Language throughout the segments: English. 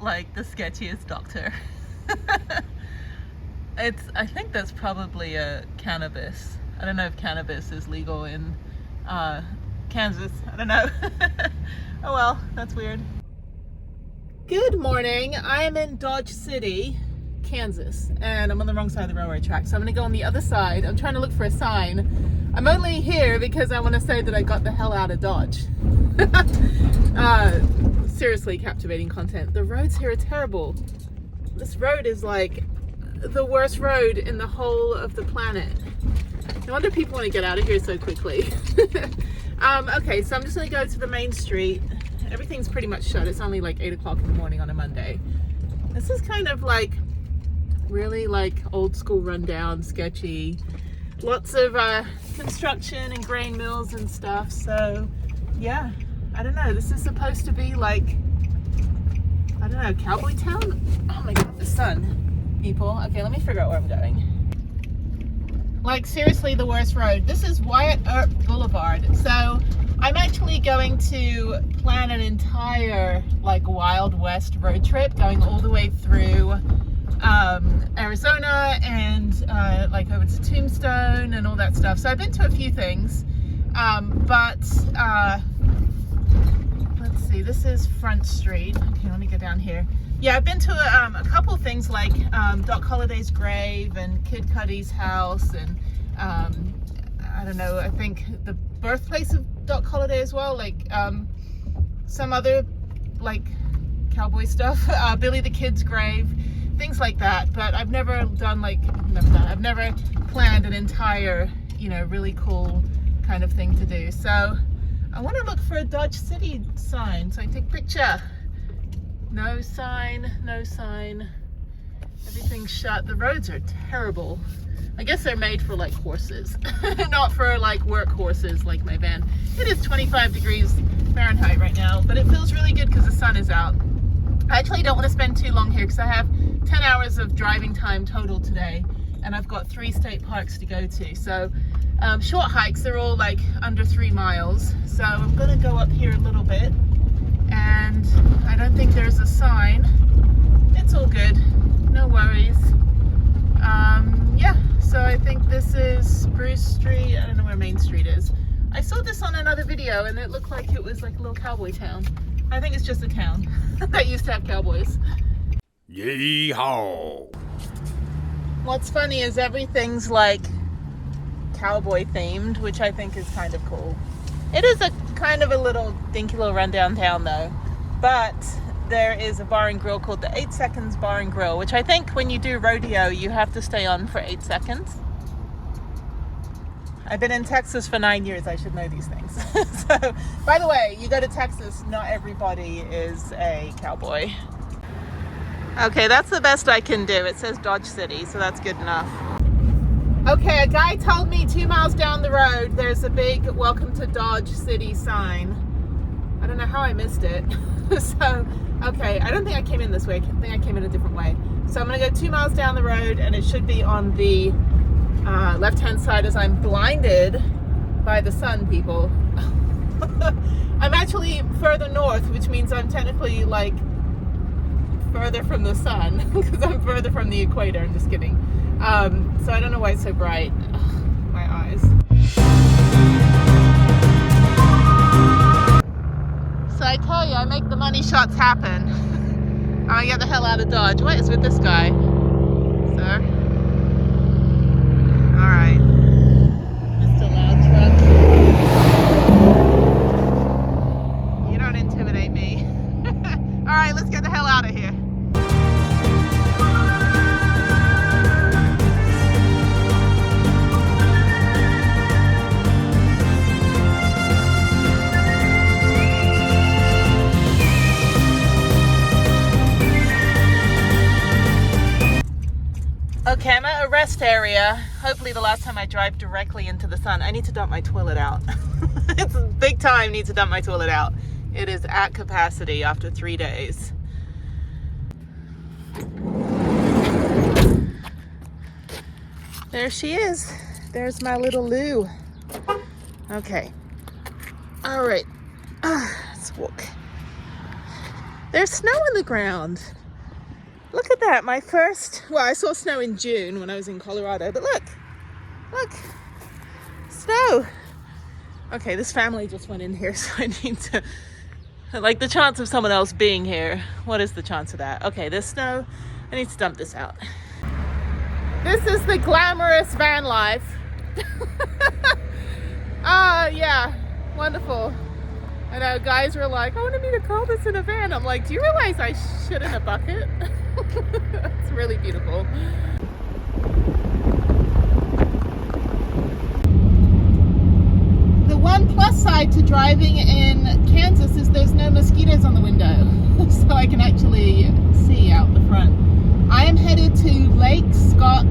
like the sketchiest doctor. I think that's probably a cannabis. I don't know if cannabis is legal in Kansas. I don't know. Oh well, that's weird. Good morning. I am in Dodge City, Kansas, and I'm on the wrong side of the railroad track, so I'm gonna go on the other side. I'm trying to look for a sign. I'm only here because I want to say that I got the hell out of Dodge. Seriously captivating content. The roads here are terrible. This road is like the worst road in the whole of the planet. No wonder people want to get out of here so quickly. Okay, so I'm just gonna go to the main street. Everything's pretty much shut. It's only like 8 o'clock in the morning on a Monday. This is kind of like really like old school rundown, sketchy. Lots of construction and grain mills and stuff. So yeah, I don't know. This is supposed to be like, I don't know, cowboy town? Oh my God, the sun, people. Okay, let me figure out where I'm going. Like seriously the worst road. This is Wyatt Earp Boulevard. So I'm actually going to plan an entire like Wild West road trip going all the way through Arizona and like over to Tombstone and all that stuff. So I've been to a few things, but let's see, this is Front Street. Okay, let me go down here. Yeah, I've been to a couple things like Doc Holliday's grave and Kid Cudi's house and I don't know, I think the birthplace of Doc Holliday as well, like some other like cowboy stuff, Billy the Kid's grave, things like that. But I've never done like, I've never planned an entire, you know, really cool kind of thing to do. So I want to look for a Dodge City sign so I can take a picture. No sign, no sign. Everything's shut. The roads are terrible. I guess they're made for like horses, not for like work horses like my van. It is 25 degrees Fahrenheit right now, but it feels really good because the sun is out. I actually don't want to spend too long here because I have 10 hours of driving time total today, and I've got 3 state parks to go to. So short hikes, they're all like under 3 miles. So I'm gonna go up here a little bit, and I don't think there's a sign. It's all good, no worries. Yeah, so I think this is Spruce Street. I don't know where Main Street is. I saw this on another video and it looked like it was like a little cowboy town. I think it's just a town that used to have cowboys. Yee-haw! What's funny is everything's like cowboy themed, which I think is kind of cool. It is a kind of a little dinky little rundown town though, but there is a bar and grill called the 8 Seconds Bar and Grill, which I think when you do rodeo, you have to stay on for 8 seconds. I've been in Texas for 9 years. I should know these things. So, by the way, you go to Texas, not everybody is a cowboy. Okay, that's the best I can do. It says Dodge City, so that's good enough. Okay, a guy told me 2 miles down the road, there's a big Welcome to Dodge City sign. I don't know how I missed it. So, okay, I don't think I came in this way. I think I came in a different way. So I'm gonna go 2 miles down the road and it should be on the left-hand side as I'm blinded by the sun, people. I'm actually further north, which means I'm technically like further from the sun because I'm further from the equator. I'm just kidding. So I don't know why it's so bright. Ugh, my eyes. So I tell you, I make the money shots happen. I get the hell out of Dodge. What is with this guy, sir? All right, Mr. Loud Truck. You don't intimidate me. All right, let's get the hell out of here. Okay, I'm at a rest area. Hopefully the last time I drive directly into the sun. I need to dump my toilet out. It's big time, need to dump my toilet out. It is at capacity after 3 days. There she is. There's my little Lou. Okay. All right. Let's walk. There's snow on the ground. Look at that. My first, well, I saw snow in June when I was in Colorado, but look, snow. Okay, this family just went in here, so I need to, like, the chance of someone else being here. What is the chance of that? Okay, there's snow. I need to dump this out. This is the glamorous van life. Yeah, wonderful. I know guys were like, I wanted me to call this in a van. I'm like, do you realize I shit in a bucket? It's really beautiful. The one plus side to driving in Kansas is there's no mosquitoes on the window, so I can actually see out the front. I am headed to Lake Scott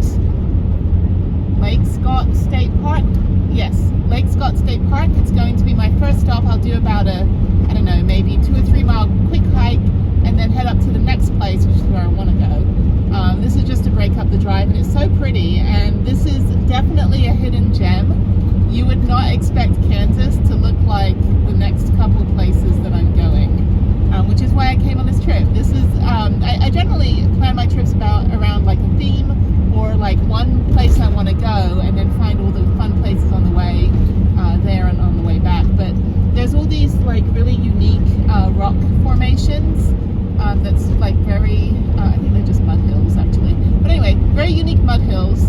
State Park. Yes, Lake Scott State Park. It's going to be my first stop. I'll do about a, I don't know, maybe 2 or 3 mile quick hike and then head up to the next place, which is where I want to go. This is just to break up the drive, and it's so pretty, and this is definitely a hidden gem. You would not expect Kansas to look like the next couple places that I'm going, which is why I came on this trip. This is, I generally plan my trips around like a theme, or like one place I want to go and then find all the fun places on the way there and on the way back. But there's all these like really unique rock formations that's like very, I think they're just mud hills actually. But anyway, very unique mud hills.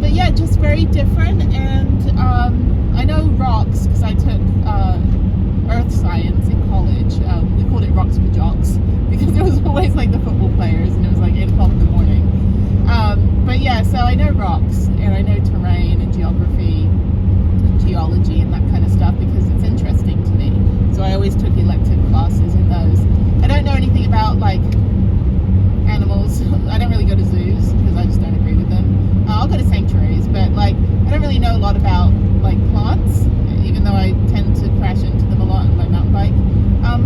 But yeah, just very different. And I know rocks because I took earth science in college. We called it rocks for jocks because it was always like the football players, and it was like 8 o'clock in the morning. But yeah, so I know rocks and I know terrain and geography and geology and that kind of stuff because it's interesting to me. So I always took elective classes in those. I don't know anything about like animals. I don't really go to zoos because I just don't agree with them. I'll go to sanctuaries, but like I don't really know a lot about like plants, even though I tend to crash into them a lot on my mountain bike.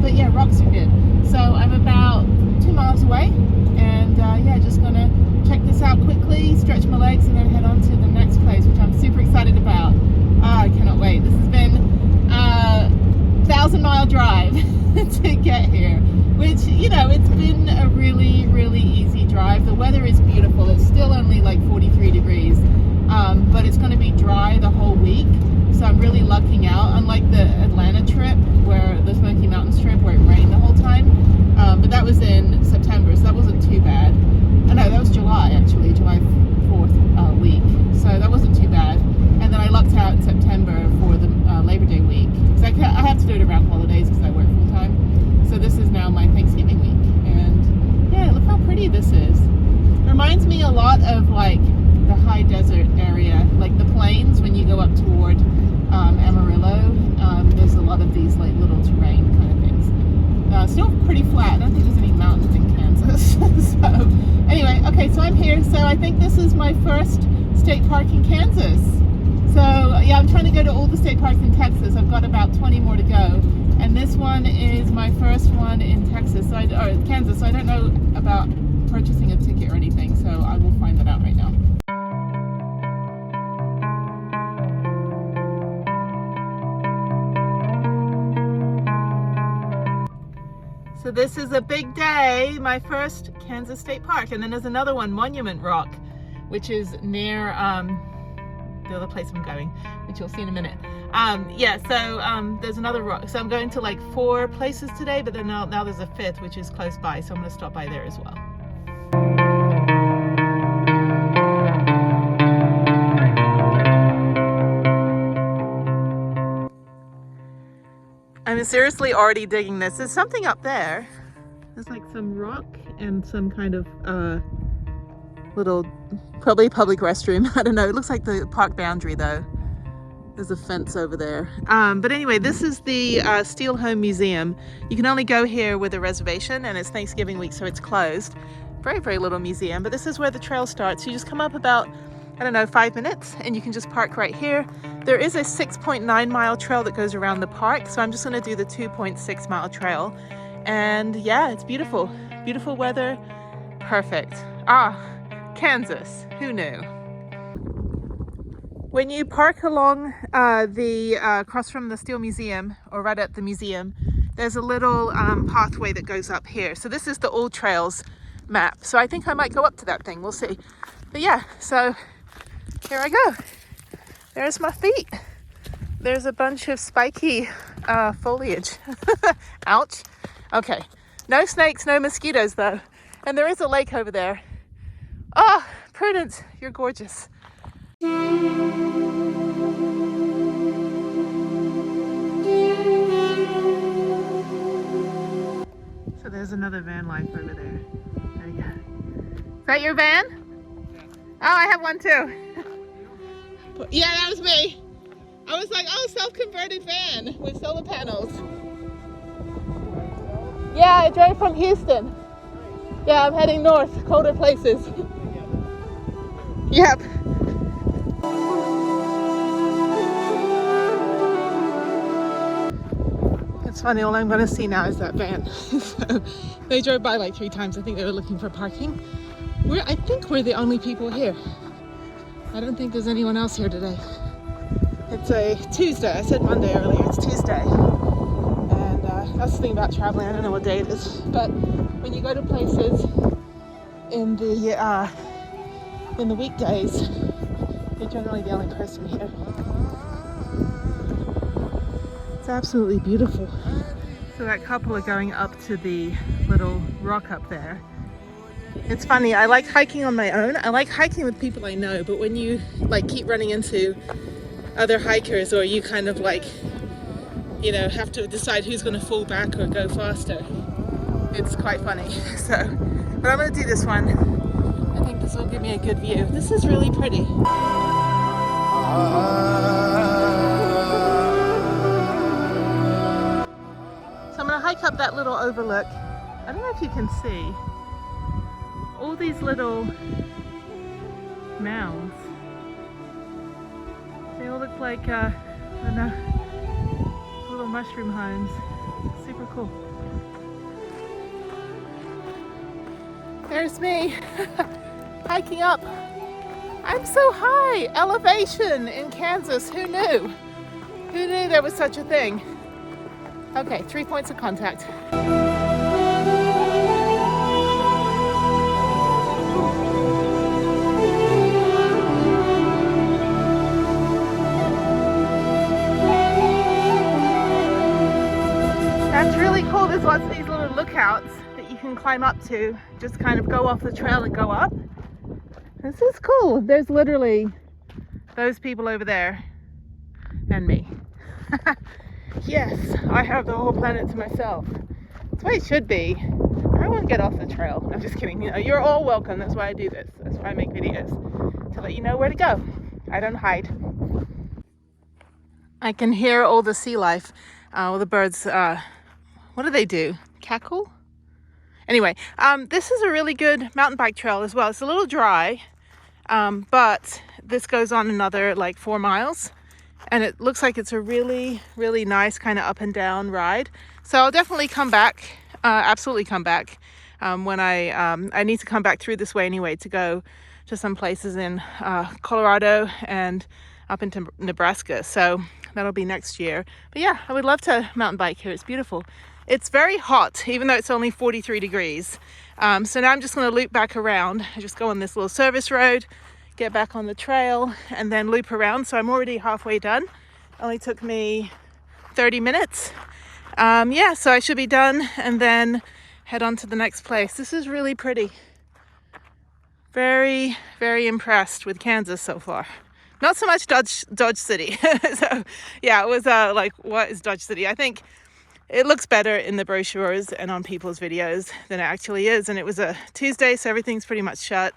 But yeah, rocks are good. So I'm about 2 miles away, and yeah, just gonna check this out quickly, stretch my legs, and then head on to the next place, which I'm super excited about. I cannot wait. This has been a 1,000-mile drive to get here, which, you know, it's been a really, really easy drive. The weather is beautiful. It's still only like 43 degrees, but it's going to be dry the whole week, so I'm really lucking out, unlike the Atlanta trip, where the Smoky Mountains trip, where it rained the whole time. But that was in September, so that wasn't too bad. Oh no, that was July actually, July 4th week, so that wasn't too bad. And then I lucked out in September for the Labor Day week, because I have to do it around holidays because I work full time. So this is now my Thanksgiving week, and yeah, look how pretty this is. It reminds me a lot of like the high desert area, like the plains when you go up toward Amarillo. There's a lot of these like little terrain kind of things. Still pretty flat. I don't think there's any mountains in Kansas. So anyway, okay, so I'm here. So I think this is my first state park in Kansas. So yeah, I'm trying to go to all the state parks in Texas. I've got about 20 more to go, and this one is my first one in Texas, or Kansas. So I don't know about purchasing a ticket or anything, so I will find that out right now. So this is a big day, my first Kansas State Park. And then there's another one, Monument Rock, which is near the other place I'm going, which you'll see in a minute. Yeah, so there's another rock. So I'm going to like 4 places today, but then now there's a 5th, which is close by. So I'm gonna stop by there as well. I'm seriously already digging this. There's something up there. There's like some rock and some kind of little, probably public restroom. I don't know. It looks like the park boundary though. There's a fence over there. But anyway, this is the Steel Home Museum. You can only go here with a reservation, and it's Thanksgiving week, so it's closed. Very, very little museum, but this is where the trail starts. You just come up about, I don't know, 5 minutes, and you can just park right here. There is a 6.9 mile trail that goes around the park, so I'm just gonna do the 2.6 mile trail. And yeah, it's beautiful. Beautiful weather, perfect. Kansas, who knew? When you park along across from the Steel Museum, or right at the museum, there's a little pathway that goes up here. So this is the All Trails map. So I think I might go up to that thing. We'll see. But yeah, so here I go. There's my feet. There's a bunch of spiky foliage. Ouch. Okay. No snakes, no mosquitoes though. And there is a lake over there. Oh, Prudence, you're gorgeous. So there's another van life over there. There you go. Is that your van? Yeah. Oh, I have one too. Yeah, that was me. I was like, oh, self-converted van with solar panels. Yeah, I drove from Houston. Yeah, I'm heading north, colder places. Yep. It's funny, all I'm going to see now is that van. So they drove by like 3 times. I think they were looking for parking. I think we're the only people here. I don't think there's anyone else here today. It's a Tuesday. I said Monday earlier. It's Tuesday. And that's the thing about traveling. I don't know what day it is. But when you go to places in the weekdays, you're generally the only person here. It's absolutely beautiful. So that couple are going up to the little rock up there. It's funny, I like hiking on my own. I like hiking with people I know, but when you like keep running into other hikers, or you kind of like, you know, have to decide who's going to fall back or go faster, it's quite funny. So, but I'm going to do this one. I think this will give me a good view. This is really pretty. Hike up that little overlook. I don't know if you can see all these little mounds. They all look like I don't know, little mushroom homes. Super cool. There's me hiking up. I'm so high. Elevation in Kansas. Who knew? Who knew there was such a thing? Okay, 3 points of contact. That's really cool. There's lots of these little lookouts that you can climb up to. Just kind of go off the trail and go up. This is cool. There's literally those people over there and me. Yes, I have the whole planet to myself. That's the way it should be. I won't get off the trail. I'm just kidding. You know, you're all welcome. That's why I do this. That's why I make videos. To let you know where to go. I don't hide. I can hear all the sea life. All the birds, what do they do? Cackle? Anyway, this is a really good mountain bike trail as well. It's a little dry, but this goes on another like 4 miles. And it looks like it's a really, really nice kind of up and down ride. So I'll definitely come back, absolutely come back when I need to come back through this way anyway to go to some places in Colorado and up into Nebraska. So that'll be next year. But yeah, I would love to mountain bike here. It's beautiful. It's very hot, even though it's only 43 degrees. So now I'm just going to loop back around. I just go on this little service road, get back on the trail, and then loop around. So I'm already halfway done. Only took me 30 minutes. Yeah, so I should be done and then head on to the next place. This is really pretty. Very, very impressed with Kansas so far. Not so much Dodge City. So yeah, it was like, what is Dodge City? I think it looks better in the brochures and on people's videos than it actually is. And it was a Tuesday, so everything's pretty much shut.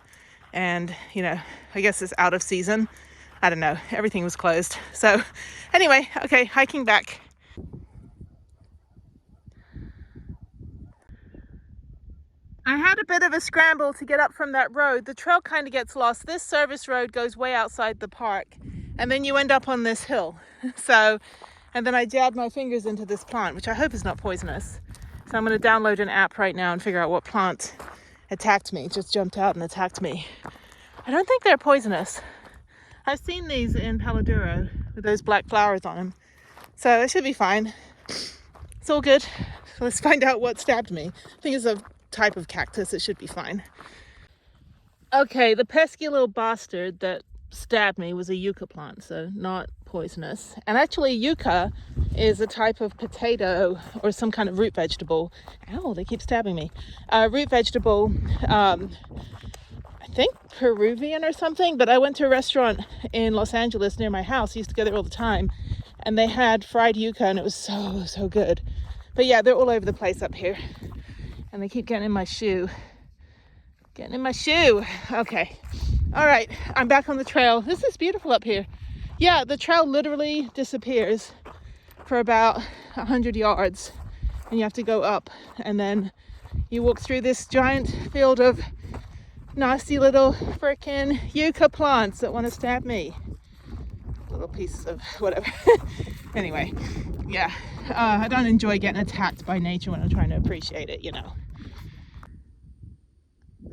And, you know, I guess it's out of season. I don't know. Everything was closed. So anyway, okay, hiking back. I had a bit of a scramble to get up from that road. The trail kind of gets lost. This service road goes way outside the park, and then you end up on this hill. So, and then I jabbed my fingers into this plant, which I hope is not poisonous. So I'm going to download an app right now and figure out what plant attacked me. It just jumped out and attacked me. I don't think they're poisonous. I've seen these in Paladuro with those black flowers on them. So it should be fine. it's all good. Let's find out what stabbed me. I think it's a type of cactus. It should be fine. Okay, the pesky little bastard that stabbed me was a yucca plant, so not poisonous. And actually yucca is a type of potato or some kind of root vegetable. Ow, they keep stabbing me. Root vegetable, I think Peruvian or something, but I went to a restaurant in Los Angeles near my house. I used to go there all the time, and they had fried yucca, and it was so good. But yeah, they're all over the place up here, and they keep getting in my shoe. Getting in my shoe. Okay. All right. I'm back on the trail. This is beautiful up here. Yeah, the trail literally disappears for about 100 yards, and you have to go up, and then you walk through this giant field of nasty little frickin' yucca plants that want to stab me. Little piece of whatever. Anyway, yeah. I don't enjoy getting attacked by nature when I'm trying to appreciate it, you know.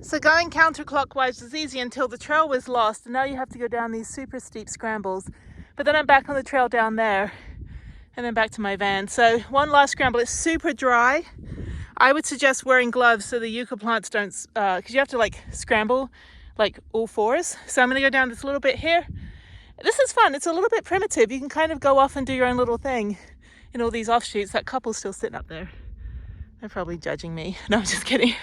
So going counterclockwise was easy until the trail was lost, and now you have to go down these super steep scrambles. But then I'm back on the trail down there, and then back to my van. So one last scramble. It's super dry. I would suggest wearing gloves so the yucca plants don't, because you have to like scramble like all fours. So I'm going to go down this little bit here. This is fun. It's a little bit primitive. You can kind of go off and do your own little thing in all these offshoots. That couple's still sitting up there. They're probably judging me. No, I'm just kidding.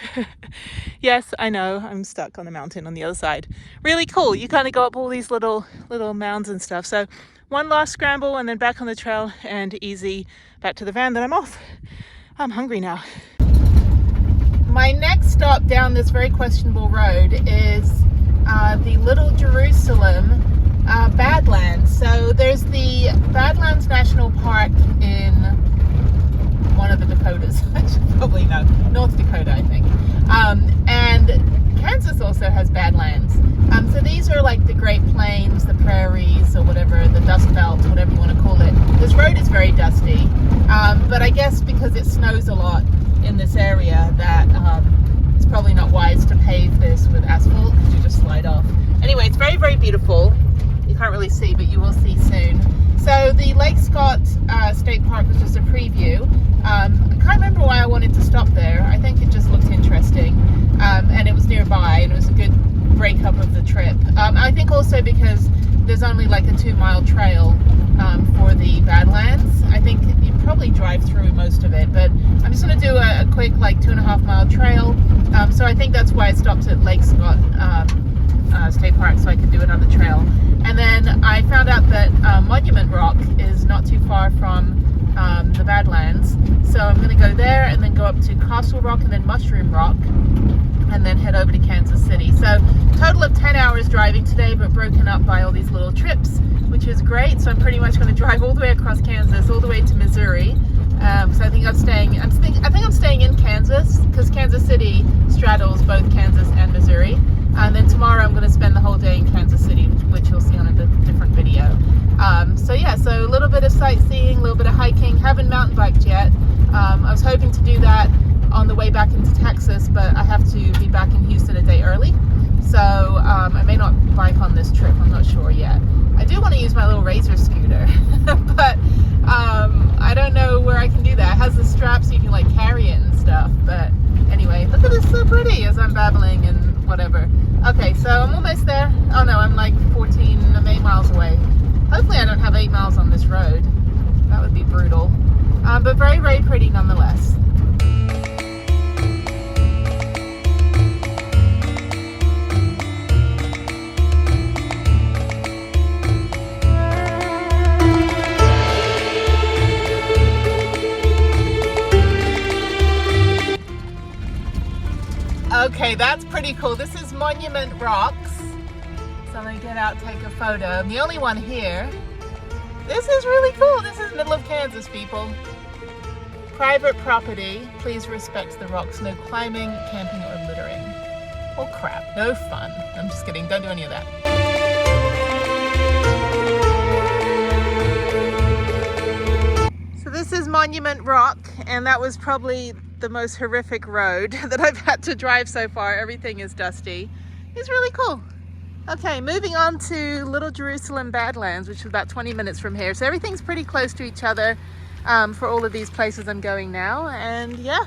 Yes, I know. I'm stuck on the mountain on the other side. Really cool. You kind of go up all these little mounds and stuff. So one last scramble and then back on the trail and easy back to the van. Then I'm off. I'm hungry now. My next stop down this very questionable road is the Little Jerusalem Badlands. So there's the Badlands National Park in one of the Dakotas. I should probably know. North Dakota, I think. And Kansas also has Badlands. So these are like the Great Plains, the prairies, or whatever, the Dust Belt, whatever you want to call it. This road is very dusty. But I guess because it snows a lot in this area that it's probably not wise to pave this with asphalt because you just slide off. Anyway, it's very beautiful. You can't really see, but you will see soon. So the Lake Scott State Park was just a preview. I can't remember why I wanted to stop there. I think it just looked interesting, and it was nearby, and it was a good breakup of the trip. I think also because there's only like a 2-mile trail for the Badlands. I think you probably drive through most of it, but I'm just going to do a quick like 2.5-mile trail. So I think that's why I stopped at Lake Scott State Park, so I could do it on the trail. And then I found out that Monument Rock is not too far from the Badlands, so I'm going to go there and then go up to Castle Rock and then Mushroom Rock and then head over to Kansas City. So total of 10 hours driving today, but broken up by all these little trips, which is great. So I'm pretty much going to drive all the way across Kansas, all the way to Missouri. So I think I'm staying in Kansas because Kansas City straddles both Kansas and Missouri. And then tomorrow I'm going to spend the whole day in Kansas City, which you'll see on a different video. So yeah, so a little bit of sightseeing, a little bit of hiking. Haven't mountain biked yet. I was hoping to do that on the way back into Texas, but I have to be back in Houston a day early. So I may not bike on this trip, I'm not sure yet. I do want to use my little Razor scooter, but I don't know where I can do that. It has the strap so you can like carry it and stuff, but anyway, look at this, so pretty as I'm babbling and whatever. Okay, so I'm almost there. Oh no, I'm like 8 miles away. Hopefully I don't have 8 miles on this road. That would be brutal. But very pretty nonetheless. Okay, that's pretty cool. This is Monument Rocks. So I'm gonna get out, take a photo. I'm the only one here. This is really cool. This is middle of Kansas, people. Private property. Please respect the rocks. No climbing, camping, or littering. Oh crap, no fun. I'm just kidding, don't do any of that. So this is Monument Rock, and that was probably the most horrific road that I've had to drive so far. Everything is dusty. It's really cool. Okay, moving on to Little Jerusalem Badlands, which is about 20 minutes from here. So everything's pretty close to each other. for all of these places I'm going now. And yeah,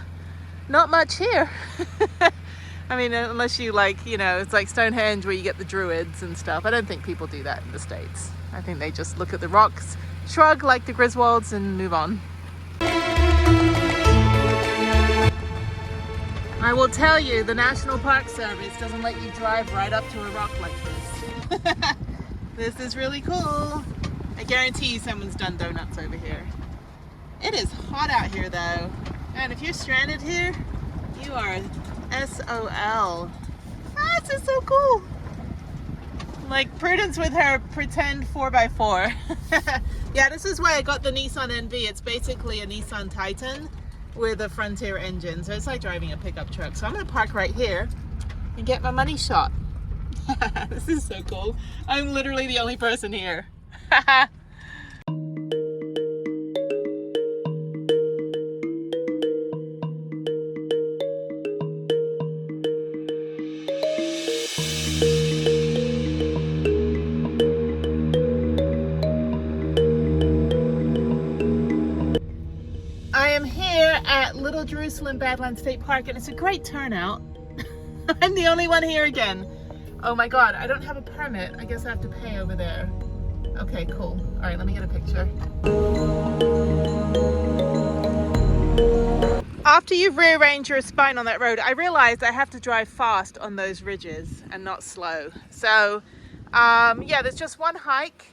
not much here. I mean, unless you like, you know, it's like Stonehenge where you get the Druids and stuff. I don't think people do that in the States. I think they just look at the rocks, shrug like the Griswolds, and move on. I will tell you, the National Park Service doesn't let you drive right up to a rock like this. This is really cool. I guarantee you someone's done donuts over here. It is hot out here though. And if you're stranded here, you are SOL. Ah, this is so cool. Like Prudence with her pretend 4x4. Yeah, this is why I got the Nissan NV. It's basically a Nissan Titan with a Frontier engine. So it's like driving a pickup truck. So I'm gonna park right here and get my money shot. This is so cool. I'm literally the only person here. I am here at Little Jerusalem Badlands State Park, and it's a great turnout. I'm the only one here again. Oh my God, I don't have a permit. I guess I have to pay over there. Okay, cool. All right, let me get a picture. After you've rearranged your spine on that road, I realized I have to drive fast on those ridges and not slow. So yeah, there's just one hike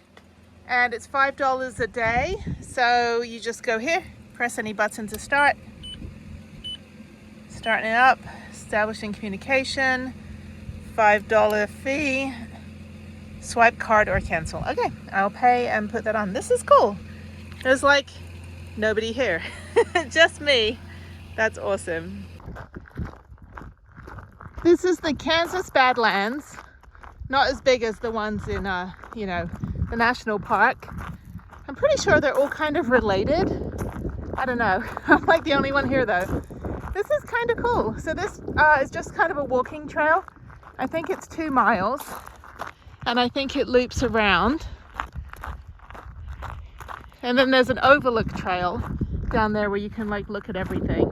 and it's $5 a day. So you just go here, press any button to start. Starting it up, establishing communication, $5 fee, swipe card or cancel. Okay, I'll pay and put that on. This is cool. There's like nobody here, just me. That's awesome. This is the Kansas Badlands. Not as big as the ones in, you know, the national park. I'm pretty sure they're all kind of related. I don't know. I'm like the only one here though. This is kind of cool. So this is just kind of a walking trail. I think it's 2 miles and I think it loops around. And then there's an overlook trail down there where you can like look at everything.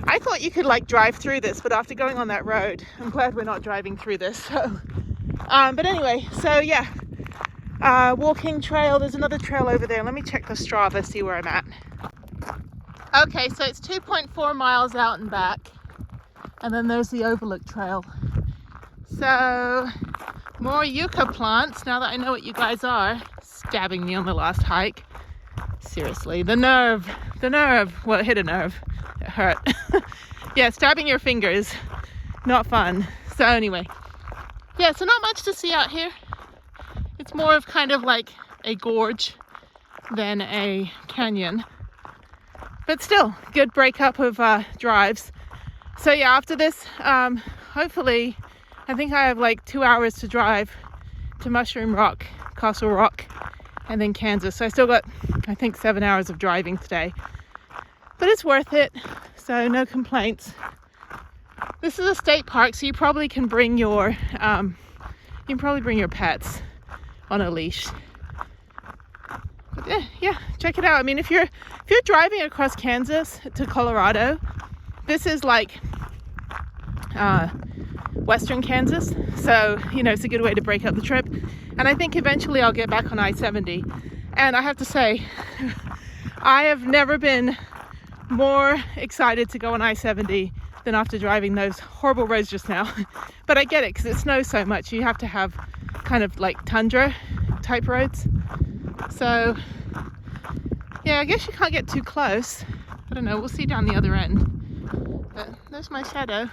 I thought you could like drive through this, but after going on that road, I'm glad we're not driving through this. So, but anyway, so yeah, walking trail. There's another trail over there. Let me check the Strava, see where I'm at. Okay, so it's 2.4 miles out and back. And then there's the overlook trail. So more yucca plants, now that I know what you guys are. Stabbing me on the last hike. Seriously, the nerve, well, it hit a nerve, it hurt. Yeah, stabbing your fingers, not fun. So anyway, yeah, so not much to see out here. It's more of kind of like a gorge than a canyon. But still, good breakup of drives. So yeah, after this, hopefully, I think I have like 2 hours to drive to Mushroom Rock, Castle Rock, and then Kansas. So I still got, I think, 7 hours of driving today. But it's worth it, so no complaints. This is a state park, so you probably can bring your, you can probably bring your pets on a leash. But yeah, check it out. I mean, if you're driving across Kansas to Colorado, this is like western Kansas, so you know it's a good way to break up the trip. And I think eventually I'll get back on I-70. And I have to say, I have never been more excited to go on I-70 than after driving those horrible roads just now. But I get it, because it snows so much. You have to have kind of like tundra type roads. So yeah, I guess you can't get too close. I don't know, we'll see down the other end. But there's my shadow.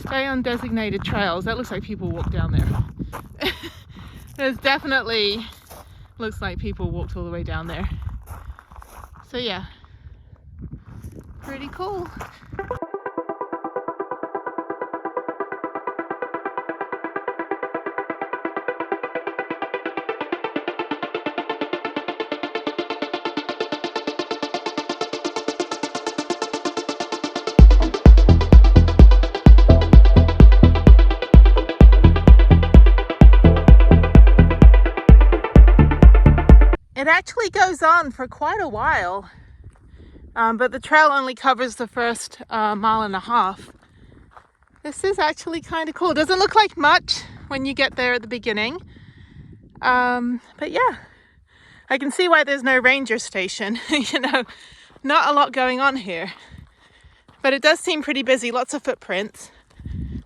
Stay on designated trails. That looks like people walk down there. There's definitely looks like people walked all the way down there. So yeah, pretty cool. It actually goes on for quite a while, but the trail only covers the first mile and a half. This is actually kind of cool. Doesn't look like much when you get there at the beginning, but yeah, I can see why there's no ranger station. You know, not a lot going on here, but it does seem pretty busy. Lots of footprints,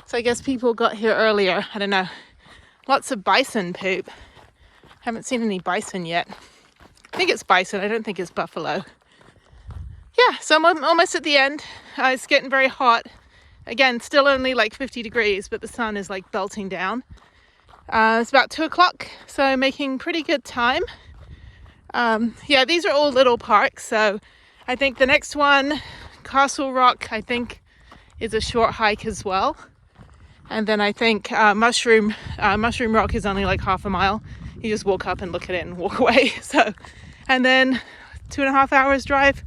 so I guess people got here earlier. I don't know. Lots of bison poop. Haven't seen any bison yet. I think it's bison. I don't think it's buffalo. Yeah, so I'm almost at the end. It's getting very hot. Again, still only like 50 degrees, but the sun is like belting down. It's about 2 o'clock, so making pretty good time. Yeah, these are all little parks, so I think the next one, Castle Rock, I think is a short hike as well. And then I think Mushroom Rock is only like half a mile. You just walk up and look at it and walk away. So, and then 2.5 hours drive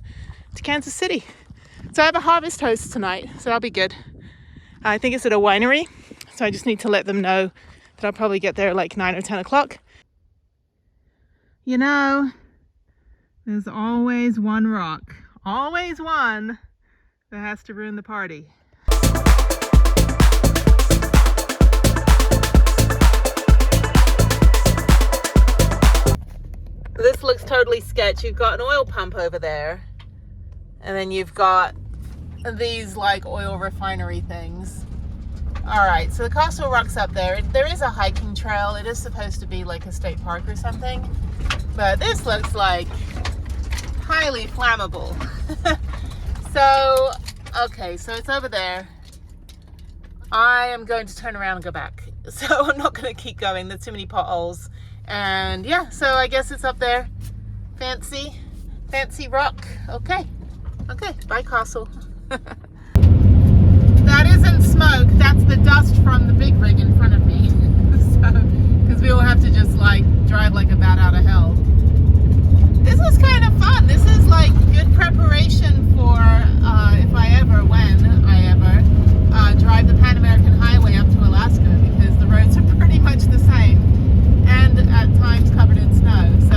to Kansas City. So I have a harvest host tonight, so that'll be good. I think it's at a winery, so I just need to let them know that I'll probably get there like 9 or 10 o'clock. You know, there's always one rock, always one that has to ruin the party. This looks totally sketch. You've got an oil pump over there, and then you've got these like oil refinery things. All right, so the Castle Rock's up there. There is a hiking trail. It is supposed to be like a state park or something, but this looks like highly flammable. So, okay, so it's over there. I am going to turn around and go back. So I'm not going to keep going. There's too many potholes. And yeah, so I guess it's up there. Fancy rock. Okay, bye Castle. That isn't smoke, that's the dust from the big rig in front of me. So, because we will have to just like drive like a bat out of hell. This is kind of fun. This is like good preparation for when I ever drive the Pan American Highway up to Alaska, because the roads are pretty much the same and at times covered in snow. So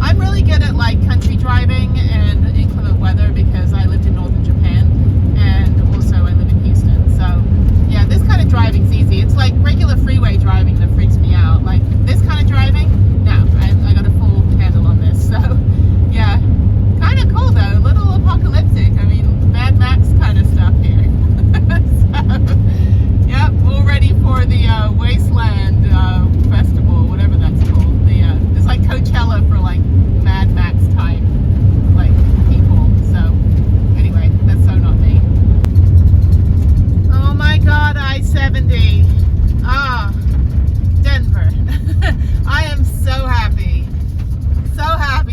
I'm really good at like country driving and inclement weather because I lived in northern Japan and also I live in Houston. So yeah, this kind of driving's easy. It's like regular freeway driving that freaks me out. Like this kind of driving, no, I got a full handle on this. So yeah, kind of cool though, a little apocalyptic. I mean, Mad Max kind of stuff here. So, yep, all ready for the Wasteland Festival, whatever that's called. It's like Coachella for like Mad Max type like people. So anyway, that's so not me. Oh my God, I-70. Denver. I am so happy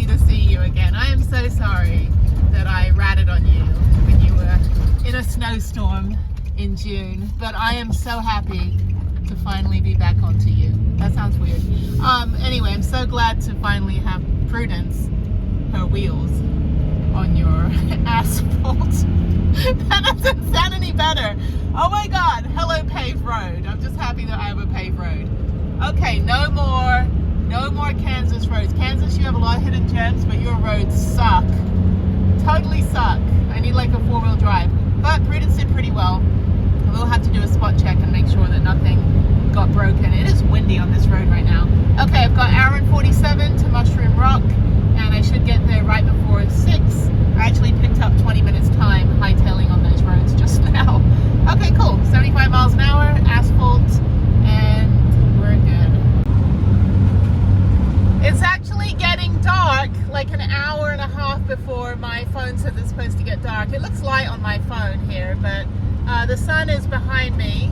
to see you again. I am so sorry that I ratted on you when you were in a snowstorm in June, but I am so happy to finally be back onto you. That sounds weird. Anyway, I'm so glad to finally have Prudence, her wheels, on your asphalt. That doesn't sound any better. Oh my God, hello paved road. I'm just happy that I have a paved road. Okay, no more Kansas roads. Kansas, you have a lot of hidden gems, but your roads suck. Totally suck. I need like a 4-wheel drive. But Prudence did pretty well. We'll have to do a spot check and make sure that nothing got broken. It is windy on this road right now. Okay, I've got hour and 47 to Mushroom Rock, and I should get there right before 6. I actually picked up 20 minutes time hightailing on those roads just now. Okay, cool. 75 miles an hour, asphalt, and we're good. It's actually getting dark, like an hour and a half before my phone says it's supposed to get dark. It looks light on my phone here, but the sun is behind me.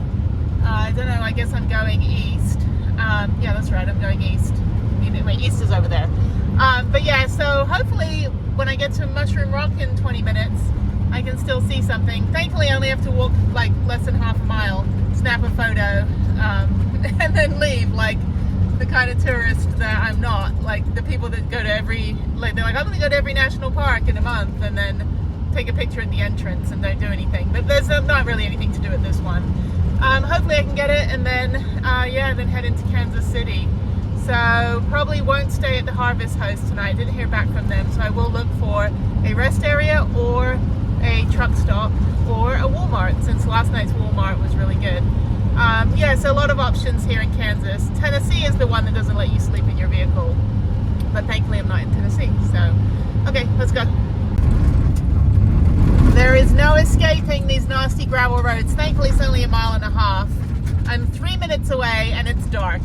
I don't know, I guess I'm going east. Yeah, that's right, I'm going east. Wait, east is over there. But yeah, so hopefully when I get to Mushroom Rock in 20 minutes, I can still see something. Thankfully, I only have to walk like less than half a mile, snap a photo, and then leave, like the kind of tourist that I'm not. Like the people that go to every, like they're like, I'm gonna go to every national park in a month and then take a picture at the entrance and don't do anything. But there's not really anything to do at this one. Hopefully I can get it, and then yeah, then head into Kansas City. So probably won't stay at the Harvest Host tonight. Didn't hear back from them, so I will look for a rest area or a truck stop or a Walmart, since last night's Walmart was really good. Yeah, so a lot of options here in Kansas. Tennessee is the one that doesn't let you sleep in your vehicle, but thankfully I'm not in Tennessee. So, okay, let's go. There is no escaping these nasty gravel roads. Thankfully it's only 1.5 miles. I'm 3 minutes away and it's dark.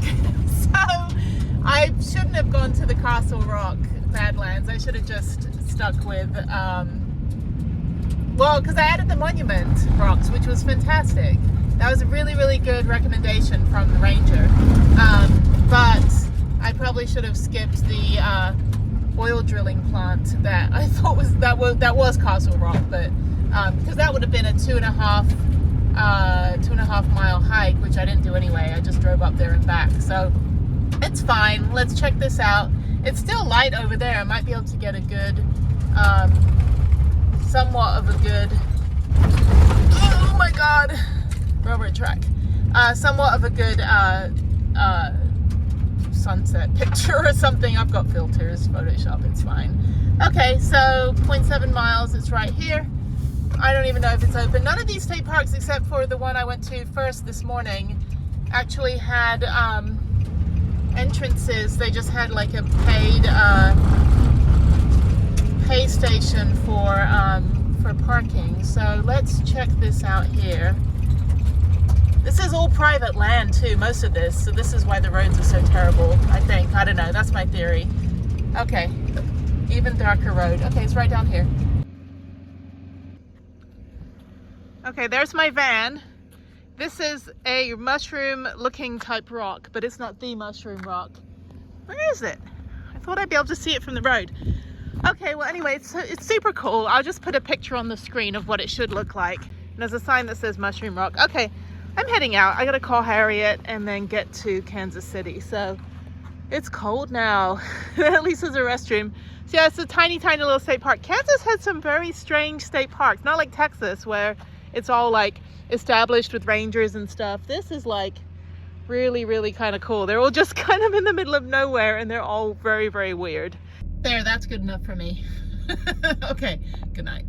So I shouldn't have gone to the Castle Rock Badlands. I should have just stuck with, well, because I added the Monument Rocks, which was fantastic. That was a really, really good recommendation from the ranger. But I probably should have skipped the oil drilling plant that I thought was that was Castle Rock, but because that would have been a 2.5 mile hike, which I didn't do anyway. I just drove up there and back, so it's fine. Let's check this out. It's still light over there. I might be able to get a good, somewhat of a good. Oh my God. Railroad track. Somewhat of a good sunset picture or something. I've got filters, Photoshop, it's fine. Okay, so 0.7 miles, it's right here. I don't even know if it's open. None of these state parks, except for the one I went to first this morning, actually had entrances. They just had like a pay station for parking. So let's check this out here. This is all private land too, most of this, so this is why the roads are so terrible, I think. I don't know, that's my theory. Okay, even darker road. Okay, it's right down here. Okay, there's my van. This is a mushroom looking type rock, but it's not the mushroom rock. Where is it? I thought I'd be able to see it from the road. Okay, well anyway, it's super cool. I'll just put a picture on the screen of what it should look like. And there's a sign that says mushroom rock. Okay. I'm heading out. I gotta call Harriet and then get to Kansas City. So it's cold now. At least there's a restroom. So yeah, it's a tiny, tiny little state park. Kansas has some very strange state parks. Not like Texas, where it's all like established with rangers and stuff. This is like really, really kind of cool. They're all just kind of in the middle of nowhere and they're all very, very weird. There, that's good enough for me. Okay, good night.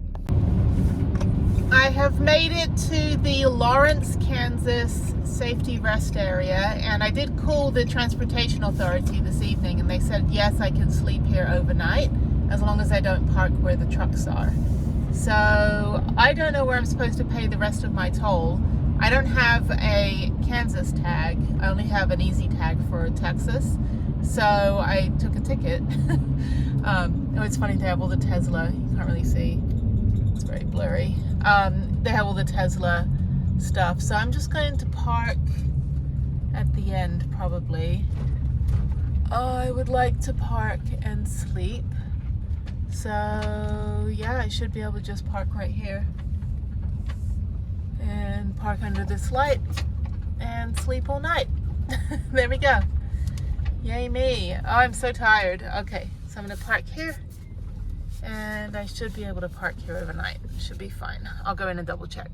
I have made it to the Lawrence, Kansas safety rest area, and I did call the Transportation Authority this evening and they said yes, I can sleep here overnight as long as I don't park where the trucks are. So I don't know where I'm supposed to pay the rest of my toll. I don't have a Kansas tag. I only have an easy tag for Texas. So I took a ticket. Oh, it's funny, they have all the Tesla, you can't really see. It's very blurry. They have all the Tesla stuff, so I'm just going to park at the end probably. I would like to park and sleep, so yeah, I should be able to just park right here and park under this light and sleep all night. There we go. Yay me. Oh, I'm so tired. Okay, so I'm gonna park here. And I should be able to park here overnight. Should be fine. I'll go in and double check.